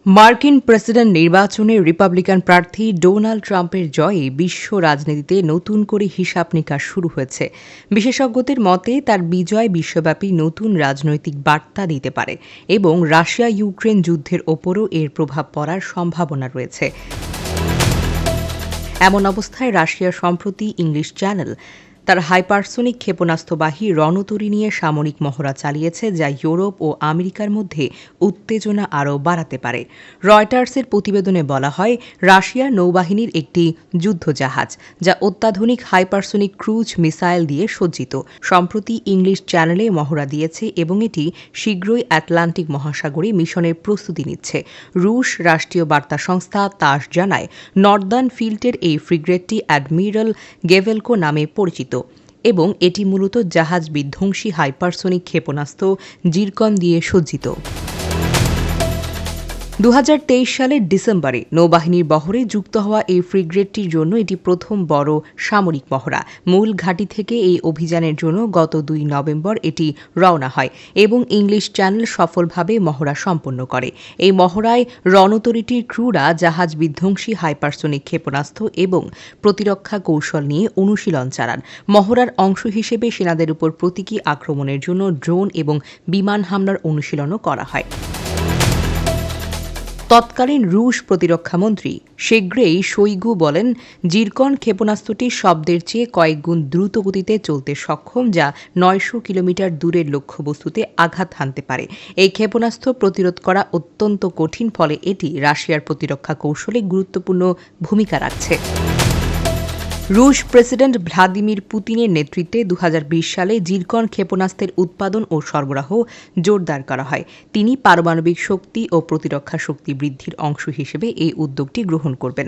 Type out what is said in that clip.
মার্কিন প্রেসিডেন্ট নির্বাচনে রিপাবলিকান প্রার্থী ডোনাল্ড ট্রাম্পের জয়ে বিশ্ব রাজনীতিতে নতুন করে হিসাব নিকাশ শুরু হয়েছে। বিশেষজ্ঞদের মতে তার বিজয় বিশ্বব্যাপী নতুন রাজনৈতিক বার্তা দিতে পারে এবং রাশিয়া ইউক্রেন যুদ্ধের ওপরও এর প্রভাব পড়ার সম্ভাবনা রয়েছে। এমন অবস্থায় রাশিয়া সম্প্রতি ইংলিশ চ্যানেল তার হাইপারসোনিক ক্ষেপণাস্ত্রবাহী রণতরী নিয়ে সামরিক মহড়া চালিয়েছে, যা ইউরোপ ও আমেরিকার মধ্যে উত্তেজনা আরও বাড়াতে পারে। রয়টার্সের প্রতিবেদনে বলা হয়, রাশিয়ার নৌবাহিনীর একটি যুদ্ধজাহাজ, যা অত্যাধুনিক হাইপারসোনিক ক্রুজ মিসাইল দিয়ে সজ্জিত, সম্প্রতি ইংলিশ চ্যানেলে মহড়া দিয়েছে এবং এটি শীঘ্রই আটলান্টিক মহাসাগরে মিশনের প্রস্তুতি নিচ্ছে। রুশ রাষ্ট্রীয় বার্তা সংস্থা তাস জানায়, নর্দার্ন ফিল্টের এই ফ্রিগেটটি অ্যাডমিরাল গেভেলকো নামে পরিচিত এবং এটি মূলত জাহাজ বিধ্বংসী হাইপারসোনিক ক্ষেপণাস্ত্র জিরকন দিয়ে সজ্জিত। 2023 সালের ডিসেম্বরে নৌবাহিনীর বহরে যুক্ত হওয়া এই ফ্রিগেটটির জন্য এটি প্রথম বড় সামরিক মহড়া। মূল ঘাঁটি থেকে এই অভিযানের জন্য গত 2 নভেম্বর এটি রওনা হয় এবং ইংলিশ চ্যানেল সফলভাবে মহড়া সম্পন্ন করে। এই মহড়ায় রণতরীটির ক্রুরা জাহাজ বিধ্বংসী হাইপারসোনিক ক্ষেপণাস্ত্র এবং প্রতিরক্ষা কৌশল নিয়ে অনুশীলন চালান। মহড়ার অংশ হিসেবে সেনাদের উপর প্রতীকী আক্রমণের জন্য ড্রোন এবং বিমান হামলার অনুশীলনও করা হয়। তৎকালীন রুশ প্রতিরক্ষামন্ত্রী সের্গেই শোইগু বলেন, জিরকন ক্ষেপণাস্ত্রটি শব্দের চেয়ে কয়েক গুণ দ্রুত গতিতে চলতে সক্ষম, যা 900 কিলোমিটার দূরের লক্ষ্যবস্তুতে আঘাত হানতে পারে। এই ক্ষেপণাস্ত্র প্রতিরোধ করা অত্যন্ত কঠিন, ফলে এটি রাশিয়ার প্রতিরক্ষা কৌশলে গুরুত্বপূর্ণ ভূমিকা রাখছে। রুশ প্রেসিডেন্ট ভ্লাদিমির পুতিনের নেতৃত্বে 2020 সালে জিরকন ক্ষেপণাস্ত্রের উৎপাদন ও সরবরাহ জোরদার করা হয়। তিনি পারমাণবিক শক্তি ও প্রতিরক্ষা শক্তি বৃদ্ধির অংশ হিসেবে এই উদ্যোগটি গ্রহণ করবেন।